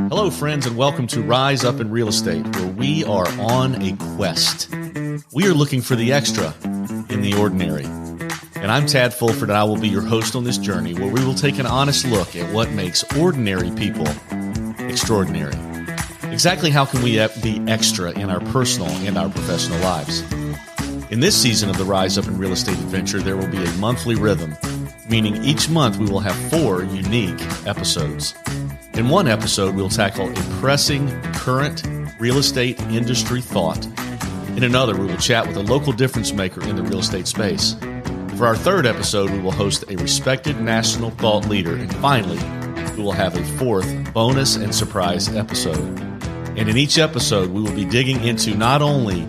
Hello, friends, and welcome to Rise Up in Real Estate, where we are on a quest. We are looking for the extra in the ordinary. And I'm Tad Fulford, and I will be your host on this journey where we will take an honest look at what makes ordinary people extraordinary. Exactly how can we be extra in our personal and our professional lives? In this season of the Rise Up in Real Estate adventure, there will be a monthly rhythm, meaning each month we will have 4 unique episodes. In one episode, we'll tackle a pressing current real estate industry thought. In another, we will chat with a local difference maker in the real estate space. For our 3rd episode, we will host a respected national thought leader. And finally, we will have a 4th bonus and surprise episode. And in each episode, we will be digging into not only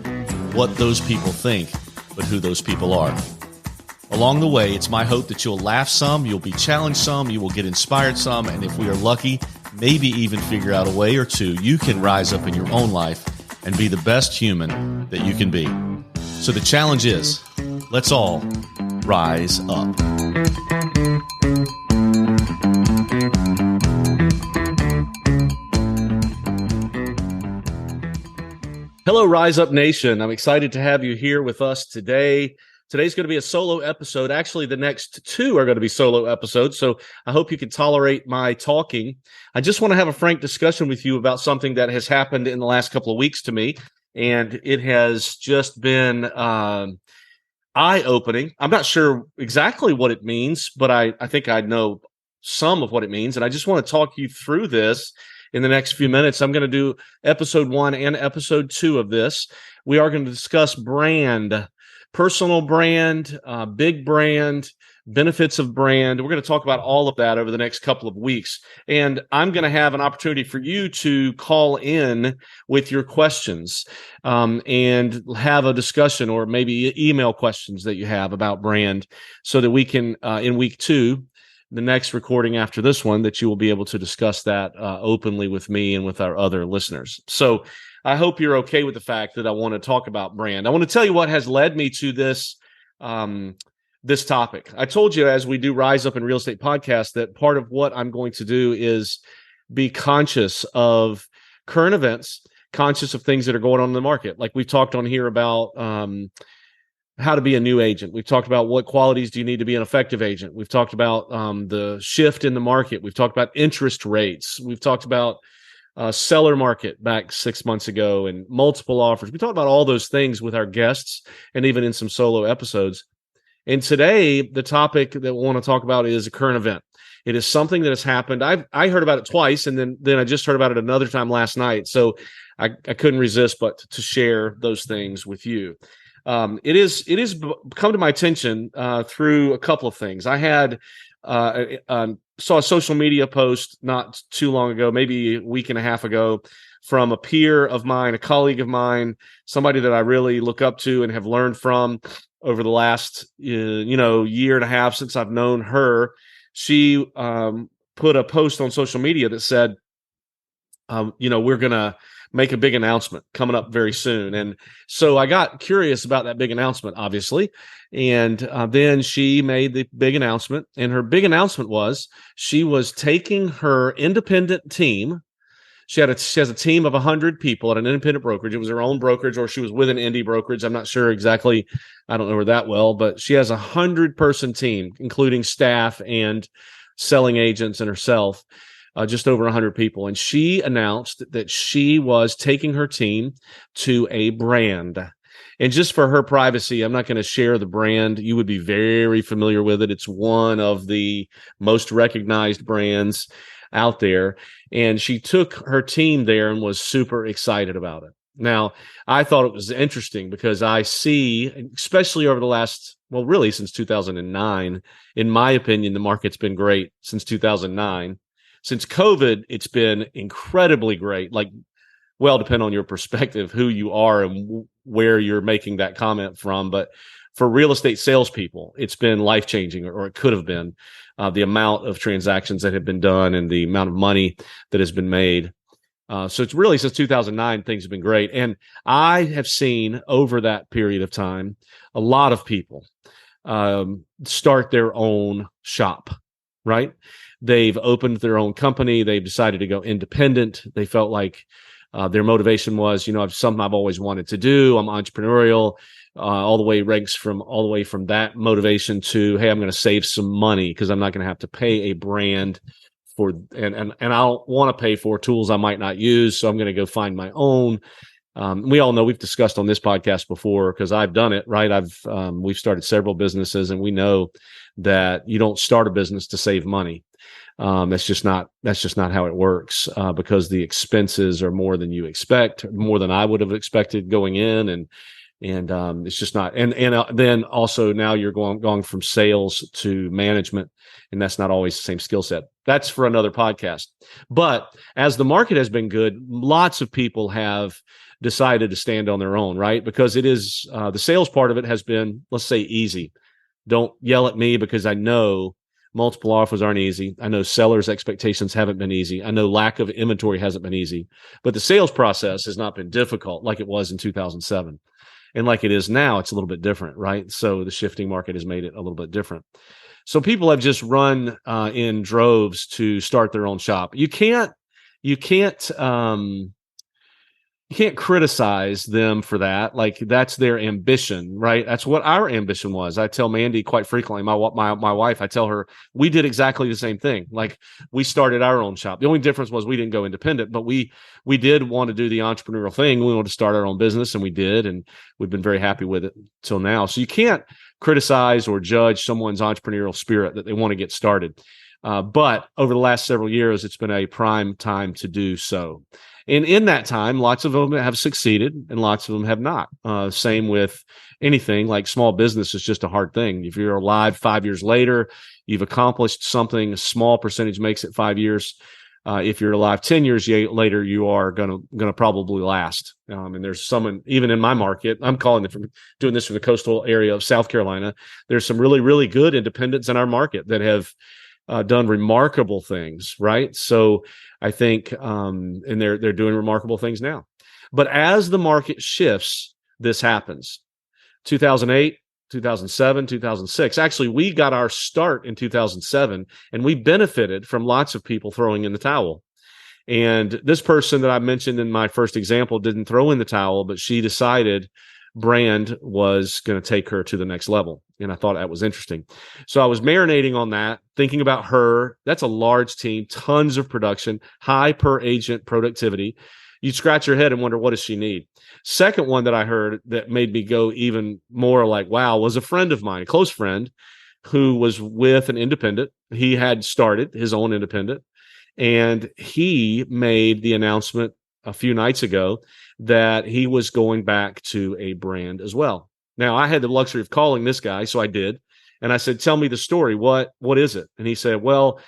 what those people think, but who those people are. Along the way, it's my hope that you'll laugh some, you'll be challenged some, you will get inspired some, and if we are lucky, maybe even figure out a way or two you can rise up in your own life and be the best human that you can be. So the challenge is, let's all rise up. Hello, Rise Up Nation. I'm excited to have you here with us today. Today's going to be a solo episode. Actually, the next 2 are going to be solo episodes, so I hope you can tolerate my talking. I just want to have a frank discussion with you about something that has happened in the last couple of weeks to me, and it has just been eye-opening. I'm not sure exactly what it means, but I think I know some of what it means, and I just want to talk you through this in the next few minutes. I'm going to do episode 1 and episode 2 of this. We are going to discuss brand, personal brand, big brand, benefits of brand. We're going to talk about all of that over the next couple of weeks. And I'm going to have an opportunity for you to call in with your questions and have a discussion, or maybe email questions that you have about brand, so that we can, in week 2, the next recording after this one, that you will be able to discuss that openly with me and with our other listeners. So I hope you're okay with the fact that I want to talk about brand. I want to tell you what has led me to this this topic. I told you, as we do Rise Up in Real Estate podcast, that part of what I'm going to do is be conscious of current events, conscious of things that are going on in the market. Like we've talked on here about how to be a new agent. We've talked about what qualities do you need to be an effective agent. We've talked about the shift in the market. We've talked about interest rates. We've talked about seller market back 6 months ago and multiple offers. We talked about all those things with our guests and even in some solo episodes. And today, the topic that we want to talk about is a current event. It is something that has happened. I heard about it twice, and then I just heard about it another time last night. So I couldn't resist but to share those things with you. It is come to my attention through a couple of things. I had saw a social media post not too long ago, maybe a week and a half ago, from a peer of mine, a colleague of mine, somebody that I really look up to and have learned from over the last year and a half since I've known her. She put a post on social media that said, we're going to make a big announcement coming up very soon. And so I got curious about that big announcement, obviously. And then she made the big announcement. And her big announcement was she was taking her independent team. She has a team of 100 people at an independent brokerage. It was her own brokerage, or she was with an indie brokerage. I'm not sure exactly. I don't know her that well, but she has a 100-person team, including staff and selling agents and herself. Just over 100 people. And she announced that she was taking her team to a brand. And just for her privacy, I'm not going to share the brand. You would be very familiar with it. It's one of the most recognized brands out there. And she took her team there and was super excited about it. Now, I thought it was interesting because I see, especially over the last, really since 2009, in my opinion, the market's been great since 2009. Since COVID, it's been incredibly great. Depend on your perspective, who you are and where you're making that comment from. But for real estate salespeople, it's been life-changing, or it could have been, the amount of transactions that have been done and the amount of money that has been made. So it's really, since 2009, things have been great. And I have seen over that period of time, a lot of people start their own shop, right? They've opened their own company. They've decided to go independent. They felt like their motivation was, it's something I've always wanted to do. I'm entrepreneurial. All the way from that motivation to, hey, I'm going to save some money because I'm not going to have to pay a brand for, and I don't want to pay for tools I might not use. So I'm going to go find my own. We all know, we've discussed on this podcast before, because I've done it, right? We've started several businesses, and we know that you don't start a business to save money. That's just not how it works, because the expenses are more than you expect, more than I would have expected going in. And it's just not, and then also now you're going from sales to management, and that's not always the same skill set. That's for another podcast. But as the market has been good, lots of people have decided to stand on their own, right? Because it is, the sales part of it has been, let's say, easy. Don't yell at me, because I know multiple offers aren't easy. I know sellers' expectations haven't been easy. I know lack of inventory hasn't been easy, but the sales process has not been difficult like it was in 2007. And like it is now, it's a little bit different, right? So the shifting market has made it a little bit different. So people have just run in droves to start their own shop. You can't criticize them for that. Like, that's their ambition, right? That's what our ambition was. I tell Mandy quite frequently, my wife, I tell her, we did exactly the same thing. Like, we started our own shop. The only difference was we didn't go independent, but we did want to do the entrepreneurial thing. We wanted to start our own business, and we did, and we've been very happy with it till now. So you can't criticize or judge someone's entrepreneurial spirit that they want to get started. But over the last several years, it's been a prime time to do so. And in that time, lots of them have succeeded and lots of them have not. Same with anything, like small business is just a hard thing. If you're alive 5 years later, you've accomplished something, a small percentage makes it 5 years. If you're alive 10 years later, you are going to probably last. And there's someone, even in my market, I'm calling it from doing this from the coastal area of South Carolina. There's some really, really good independents in our market that have done remarkable things, right? So I think, and they're doing remarkable things now. But as the market shifts, this happens. 2008, 2007, 2006. Actually, we got our start in 2007, and we benefited from lots of people throwing in the towel. And this person that I mentioned in my first example didn't throw in the towel, but she decided brand was going to take her to the next level. And I thought that was interesting. So I was marinating on that, thinking about her. That's a large team, tons of production, high per agent productivity. You'd scratch your head and wonder, what does she need? Second one that I heard that made me go even more like, wow, was a friend of mine, a close friend, who was with an independent. He had started his own independent, and he made the announcement a few nights ago that he was going back to a brand as well. Now, I had the luxury of calling this guy, so I did. And I said, tell me the story. What is it? And he said, well,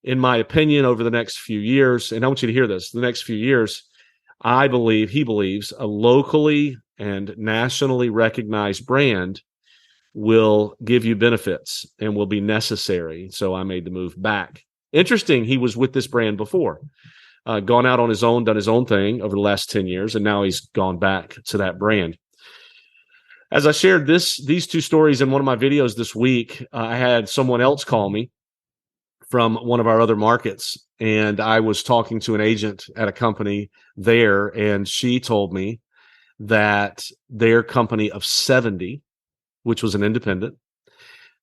in my opinion, over the next few years, and I want you to hear this, the next few years, he believes a locally and nationally recognized brand will give you benefits and will be necessary. So I made the move back. Interesting, he was with this brand before. Gone out on his own, done his own thing over the last 10 years, and now he's gone back to that brand. As I shared these two stories in one of my videos this week, I had someone else call me from one of our other markets, and I was talking to an agent at a company there, and she told me that their company of 70, which was an independent,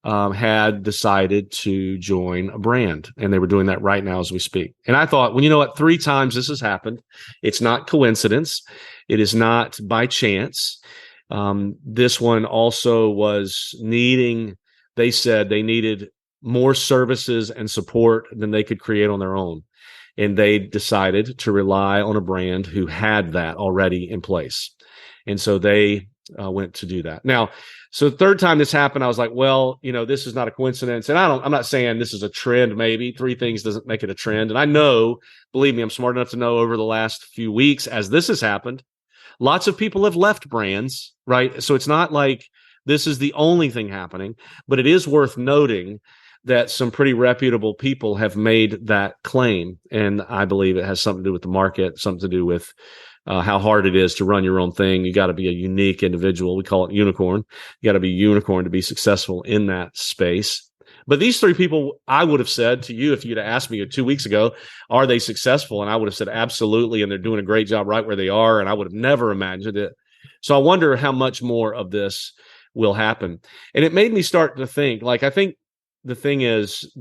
had decided to join a brand, and they were doing that right now as we speak. And I thought, well, you know what? 3 times this has happened. It's not coincidence. It is not by chance. This one also was they said they needed more services and support than they could create on their own. And they decided to rely on a brand who had that already in place. And so they went to do that. Now, so the third time this happened, I was like, well, this is not a coincidence. And I'm not saying this is a trend, maybe 3 things doesn't make it a trend. And I know, believe me, I'm smart enough to know over the last few weeks, as this has happened, lots of people have left brands, right? So it's not like this is the only thing happening, but it is worth noting that some pretty reputable people have made that claim. And I believe it has something to do with the market, something to do with how hard it is to run your own thing. You got to be a unique individual. We call it unicorn. You got to be unicorn to be successful in that space. But these three people, I would have said to you, if you'd asked me 2 weeks ago, are they successful? And I would have said absolutely, and they're doing a great job right where they are, and I would have never imagined it. So I wonder how much more of this will happen. And it made me start to think, like, I think the thing is,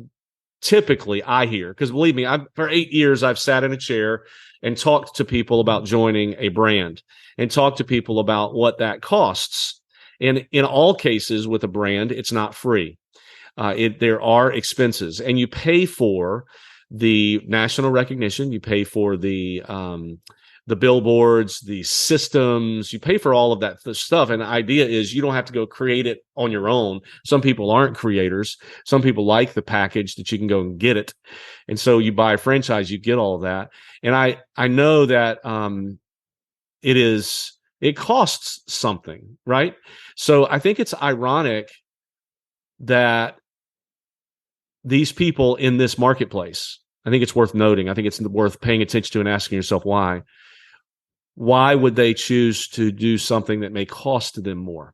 typically I hear, because believe me, for 8 years, I've sat in a chair and talked to people about joining a brand and talked to people about what that costs. And in all cases with a brand, it's not free. There are expenses, and you pay for the national recognition. You pay for the billboards, the systems. You pay for all of that stuff. And the idea is you don't have to go create it on your own. Some people aren't creators. Some people like the package that you can go and get it. And so you buy a franchise, you get all of that. And I know that it costs something, right? So I think it's ironic that these people in this marketplace, I think it's worth noting, I think it's worth paying attention to and asking yourself why. Why would they choose to do something that may cost them more?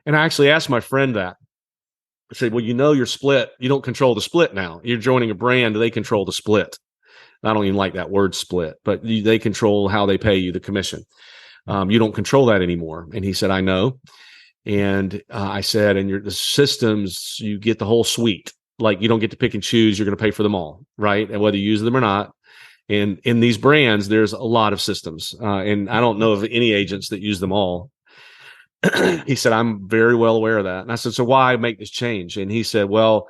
And I actually asked my friend that. I said, well, you're split. You don't control the split now. You're joining a brand. They control the split. I don't even like that word split, but they control how they pay you the commission. You don't control that anymore. And he said, I know. And I said, and the systems, you get the whole suite. Like, you don't get to pick and choose. You're going to pay for them all, right? And whether you use them or not. And in these brands, there's a lot of systems. And I don't know of any agents that use them all. He said, I'm very well aware of that. And I said, so why make this change? And he said, well,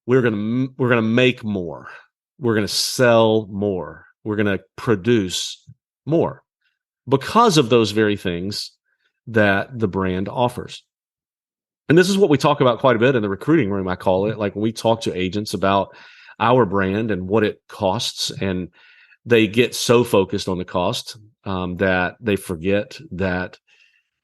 we're going to make more. We're going to sell more. We're going to produce more because of those very things that the brand offers. And this is what we talk about quite a bit in the recruiting room, I call it. Like, when we talk to agents about our brand and what it costs, and they get so focused on the cost that they forget that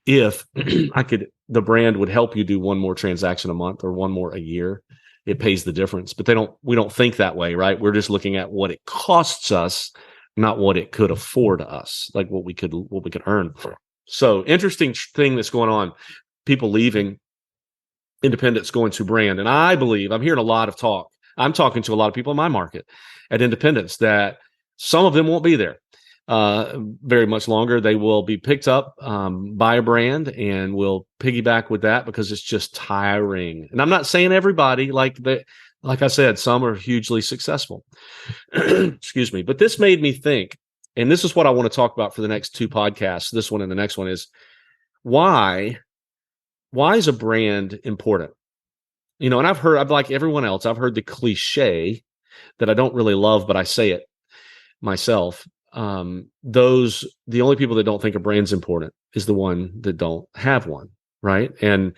if the brand would help you do one more transaction a month or one more a year, it pays the difference. But we don't think that way, right? We're just looking at what it costs us, not what it could afford us, like what we could earn. So interesting thing that's going on. People leaving, independents going to brand. And I believe I'm hearing a lot of talk. I'm talking to a lot of people in my market at independents that some of them won't be there very much longer. They will be picked up by a brand and will piggyback with that because it's just tiring. And I'm not saying everybody, like I said, some are hugely successful. Excuse me. But this made me think, and this is what I want to talk about for the next two podcasts. This one and the next one is why is a brand important? And I've like everyone else, I've heard the cliche that I don't really love, but I say it myself. The only people that don't think a brand's important is the one that don't have one, right? And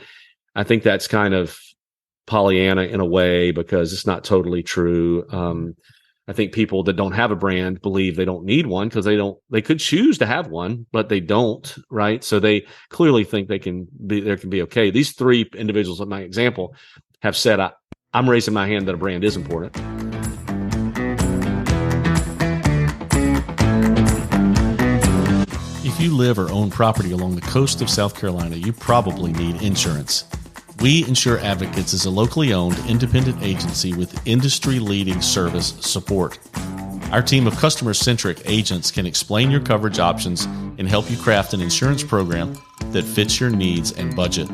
I think that's kind of Pollyanna in a way, because it's not totally true. I think people that don't have a brand believe they don't need one because they could choose to have one, but they don't, right? So they clearly think there can be okay. These three individuals in my example have said, I'm raising my hand that a brand is important. If you live or own property along the coast of South Carolina, you probably need insurance. We Insure Advocates is a locally owned independent agency with industry-leading service support. Our team of customer-centric agents can explain your coverage options and help you craft an insurance program that fits your needs and budget.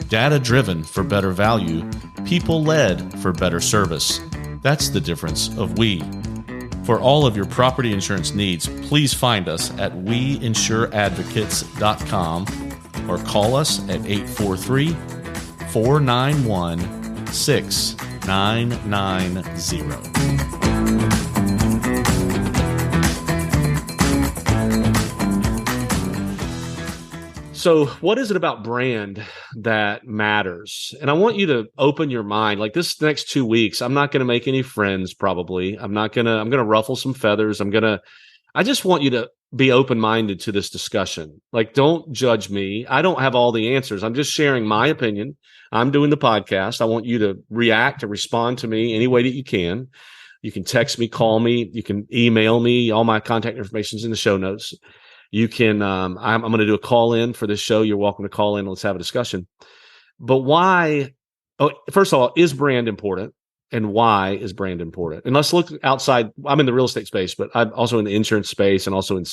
Data-driven for better value, people-led for better service. That's the difference of we. For all of your property insurance needs, please find us at weinsureadvocates.com or call us at 843-491-6990. So what is it about brand that matters? And I want you to open your mind. Like, this next 2 weeks, I'm not going to make any friends, probably. I'm going to ruffle some feathers. I just want you to be open-minded to this discussion. Like, don't judge me. I don't have all the answers. I'm just sharing my opinion. I'm doing the podcast. I want you to react or respond to me any way that you can. You can text me, call me, you can email me. All my contact information is in the show notes. You can, I'm going to do a call in for this show. You're welcome to call in. Let's have a discussion. But why Oh, first of all, is brand important? And why is brand important? And let's look outside. I'm in the real estate space, but I'm also in the insurance space and also in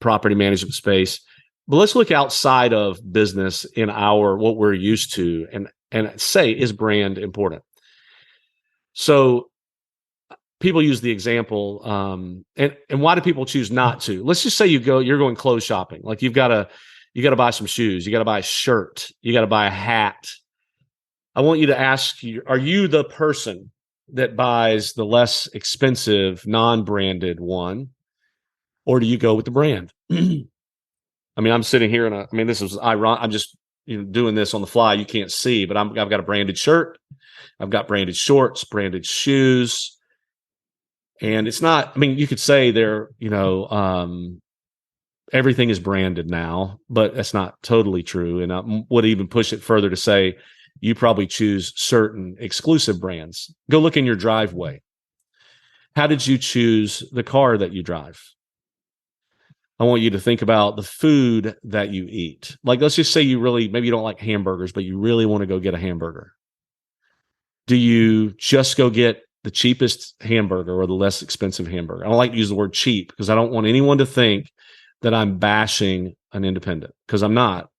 property management space. But let's look outside of business in what we're used to, and say, is brand important? So people use the example, and why do people choose not to? Let's just say you're going clothes shopping. Like you got to buy some shoes, you got to buy a shirt, you got to buy a hat. I want you to ask you, are you the person that buys the less expensive, non-branded one, or do you go with the brand? I mean, I'm sitting here this is ironic. I'm just doing this on the fly. You can't see, but I've got a branded shirt. I've got branded shorts, branded shoes. And it's not, you could say everything is branded now, but that's not totally true. And I would even push it further to say, you probably choose certain exclusive brands. Go look in your driveway. How did you choose the car that you drive? I want you to think about the food that you eat. Like, let's just say maybe you don't like hamburgers, but you really want to go get a hamburger. Do you just go get the cheapest hamburger or the less expensive hamburger? I don't like to use the word cheap because I don't want anyone to think that I'm bashing an independent, because I'm not.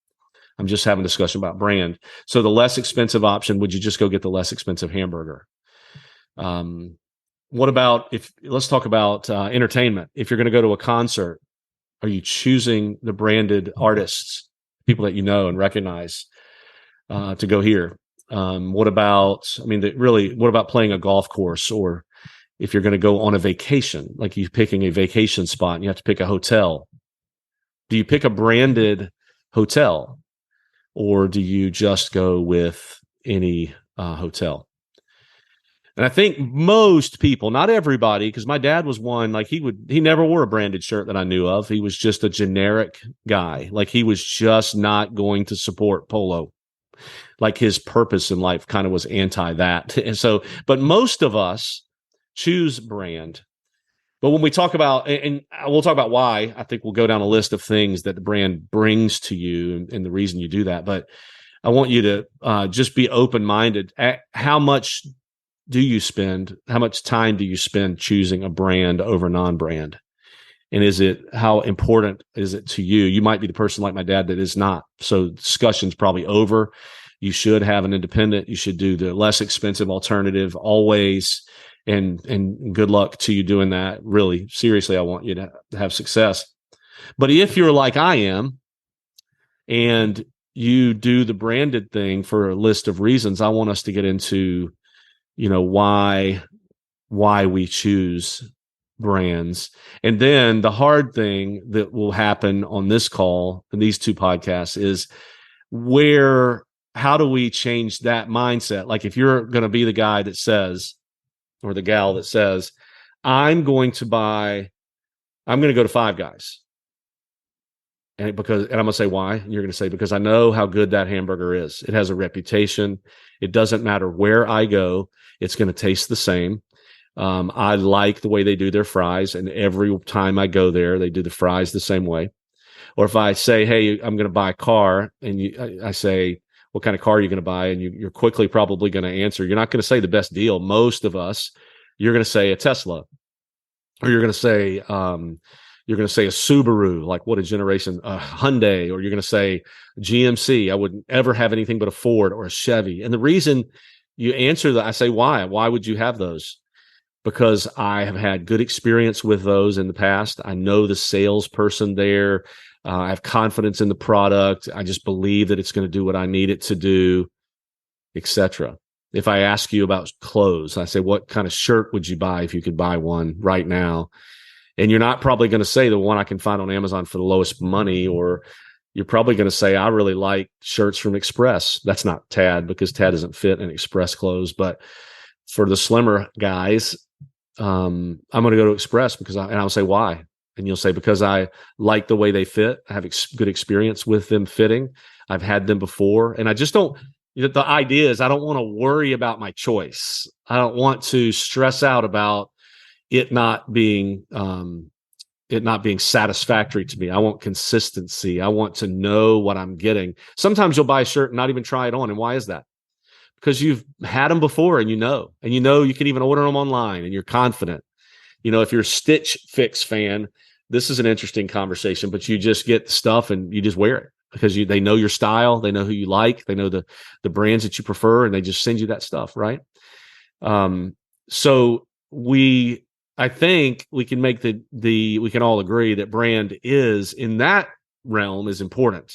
I'm just having a discussion about brand. So the less expensive option, would you just go get the less expensive hamburger? What about let's talk about entertainment. If you're going to go to a concert, are you choosing the branded artists, people that you know and recognize, to go hear? What about playing a golf course? Or if you're going to go on a vacation, like you're picking a vacation spot and you have to pick a hotel, do you pick a branded hotel? Or do you just go with any hotel? And I think most people, not everybody, because my dad was one, like he never wore a branded shirt that I knew of. He was just a generic guy. Like he was just not going to support polo. Like his purpose in life kind of was anti that. And so, but most of us choose brand. But when we talk about, and we'll talk about why, I think we'll go down a list of things that the brand brings to you and the reason you do that. But I want you to just be open-minded. How much time do you spend choosing a brand over non-brand? And how important is it to you? You might be the person like my dad that is not. So discussion's probably over. You should have an independent. You should do the less expensive alternative always. And good luck to you doing that. Really, seriously, I want you to have success. But if you're like I am, and you do the branded thing for a list of reasons, I want us to get into, why we choose brands. And then the hard thing that will happen on this call and these two podcasts is how do we change that mindset? Like if you're going to be the guy that says, or the gal that says, I'm going to go to Five Guys. And I'm going to say why. And you're going to say, because I know how good that hamburger is. It has a reputation. It doesn't matter where I go. It's going to taste the same. I like the way they do their fries. And every time I go there, they do the fries the same way. Or if I say, hey, I'm going to buy a car, and I say, what kind of car are you going to buy? And you're quickly probably going to answer. You're not going to say the best deal. Most of us, you're going to say a Tesla, or you're going to say a Subaru, like what a generation, a Hyundai, or you're going to say GMC. I wouldn't ever have anything but a Ford or a Chevy. And the reason you answer that, I say, why? Why would you have those? Because I have had good experience with those in the past. I know the salesperson there. I have confidence in the product. I just believe that it's going to do what I need it to do, etc. If I ask you about clothes, I say, what kind of shirt would you buy if you could buy one right now? And you're not probably going to say the one I can find on Amazon for the lowest money, or you're probably going to say, I really like shirts from Express. That's not Tad, because Tad doesn't fit in Express clothes. But for the slimmer guys, I'm going to go to Express and I'll say, why? And you'll say, because I like the way they fit. I have good experience with them fitting. I've had them before. And I just don't, the idea is I don't want to worry about my choice. I don't want to stress out about it not being satisfactory to me. I want consistency. I want to know what I'm getting. Sometimes you'll buy a shirt and not even try it on. And why is that? because you've had them before and you know you can even order them online and you're confident. If you're a Stitch Fix fan, this is an interesting conversation, but you just get the stuff and you just wear it because they know your style, they know who you like, they know the brands that you prefer, and they just send you that stuff, right? So I think we can make we can all agree that brand is in that realm is important.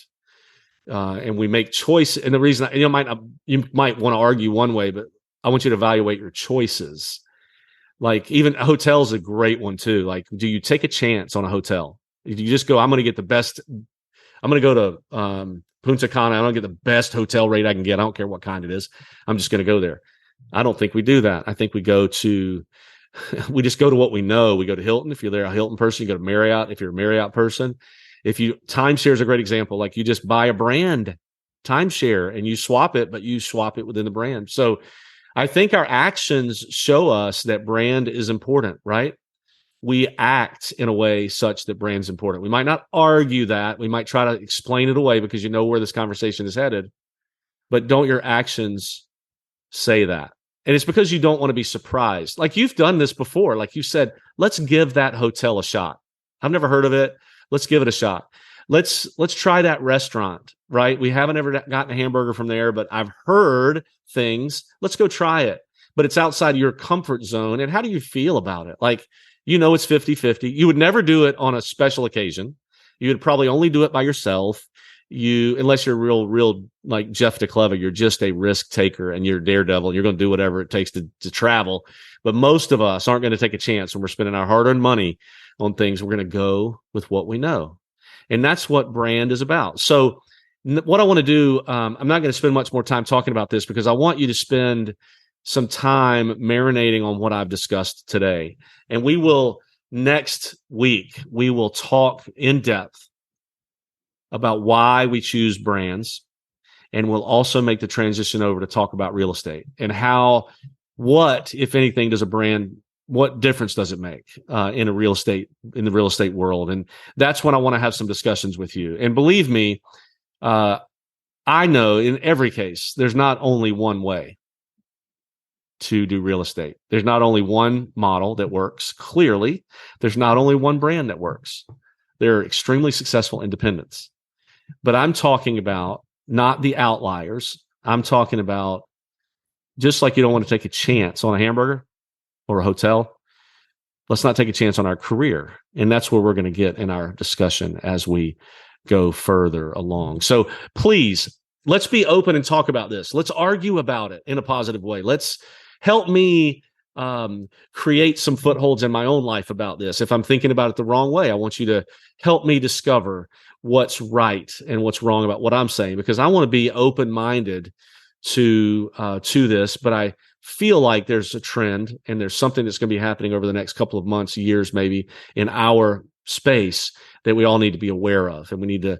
And we make choice. And the reason you might want to argue one way, but I want you to evaluate your choices. Like even a hotel is a great one too. Like, do you take a chance on a hotel? Do you just go, I'm going to get the best, I'm going to go to Punta Cana. I'm going to get the best hotel rate I can get. I don't care what kind it is. I'm just going to go there. I don't think we do that. I think we just go to what we know. We go to Hilton. If you're a Hilton person, you go to Marriott. If you're a Marriott person, timeshare is a great example. Like you just buy a brand timeshare and you swap it, but you swap it within the brand. So I think our actions show us that brand is important, right? We act in a way such that brand's important. We might not argue that. We might try to explain it away because you know where this conversation is headed, but don't your actions say that? And it's because you don't want to be surprised. Like you've done this before. Like you said, let's give that hotel a shot. I've never heard of it. Let's give it a shot. Let's try that restaurant, right? We haven't ever gotten a hamburger from there, but I've heard things. Let's go try it. But it's outside your comfort zone. And how do you feel about it? Like, it's 50-50. You would never do it on a special occasion. You would probably only do it by yourself. Unless you're real like Jeff DeCleva, you're just a risk taker and you're a daredevil. You're going to do whatever it takes to travel. But most of us aren't going to take a chance when we're spending our hard-earned money on things. We're going to go with what we know. And that's what brand is about. So what I want to do, I'm not going to spend much more time talking about this because I want you to spend some time marinating on what I've discussed today. And next week, we will talk in depth about why we choose brands. And we'll also make the transition over to talk about real estate and what, if anything, what difference does it make in the real estate world? And that's when I want to have some discussions with you. And believe me, I know in every case, there's not only one way to do real estate. There's not only one model that works. Clearly, there's not only one brand that works. They're extremely successful independents. But I'm talking about not the outliers. I'm talking about just like you don't want to take a chance on a hamburger or a hotel, let's not take a chance on our career. And that's where we're going to get in our discussion as we go further along. So please, let's be open and talk about this. Let's argue about it in a positive way. Let's help me create some footholds in my own life about this. If I'm thinking about it the wrong way, I want you to help me discover what's right and what's wrong about what I'm saying, because I want to be open-minded to this, but I feel like there's a trend and there's something that's going to be happening over the next couple of months, years, maybe in our space that we all need to be aware of. And we need to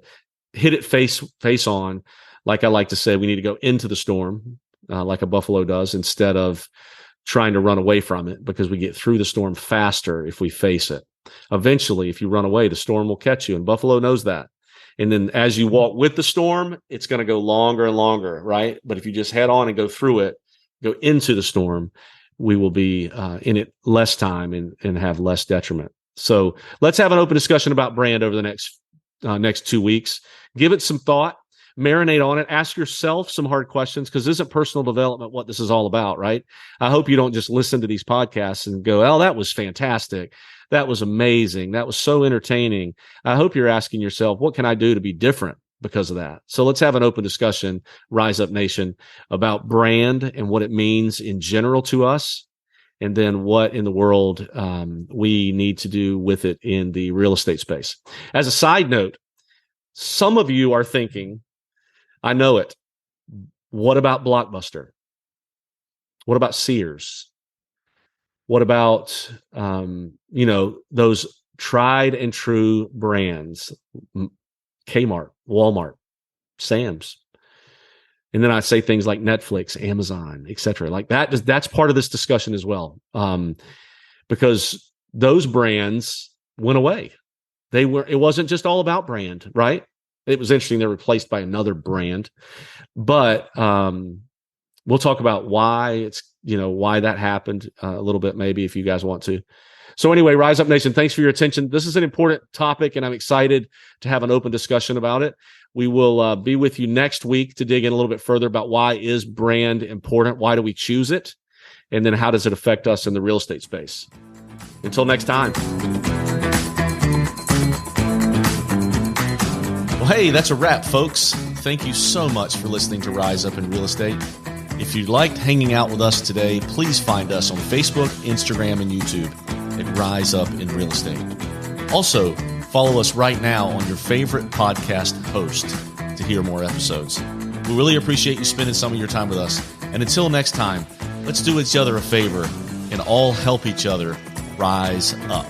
hit it face on. Like I like to say, we need to go into the storm like a buffalo does instead of trying to run away from it, because we get through the storm faster if we face it. Eventually, if you run away, the storm will catch you. And buffalo knows that. And then as you walk with the storm, it's going to go longer and longer, right? But if you just head on and go through it, go into the storm, we will be in it less time and have less detriment. So let's have an open discussion about brand over the next 2 weeks. Give it some thought, marinate on it, ask yourself some hard questions, because this isn't personal development what this is all about, right? I hope you don't just listen to these podcasts and go, oh, that was fantastic. That was amazing. That was so entertaining. I hope you're asking yourself, what can I do to be different because of that? So let's have an open discussion, Rise Up Nation, about brand and what it means in general to us, and then what in the world we need to do with it in the real estate space. As a side note, some of you are thinking, I know it, what about Blockbuster? What about Sears? What about, those tried and true brands, Kmart, Walmart, Sam's? And then I say things like Netflix, Amazon, et cetera. Like that's part of this discussion as well. Because those brands went away. It wasn't just all about brand, right? It was interesting. They're replaced by another brand, but we'll talk about why why that happened a little bit, maybe, if you guys want to. So anyway, Rise Up Nation, thanks for your attention. This is an important topic, and I'm excited to have an open discussion about it. We will be with you next week to dig in a little bit further about why is brand important? Why do we choose it? And then how does it affect us in the real estate space? Until next time. Well, hey, that's a wrap, folks. Thank you so much for listening to Rise Up in Real Estate. If you liked hanging out with us today, please find us on Facebook, Instagram, and YouTube at Rise Up in Real Estate. Also, follow us right now on your favorite podcast host to hear more episodes. We really appreciate you spending some of your time with us. And until next time, let's do each other a favor and all help each other rise up.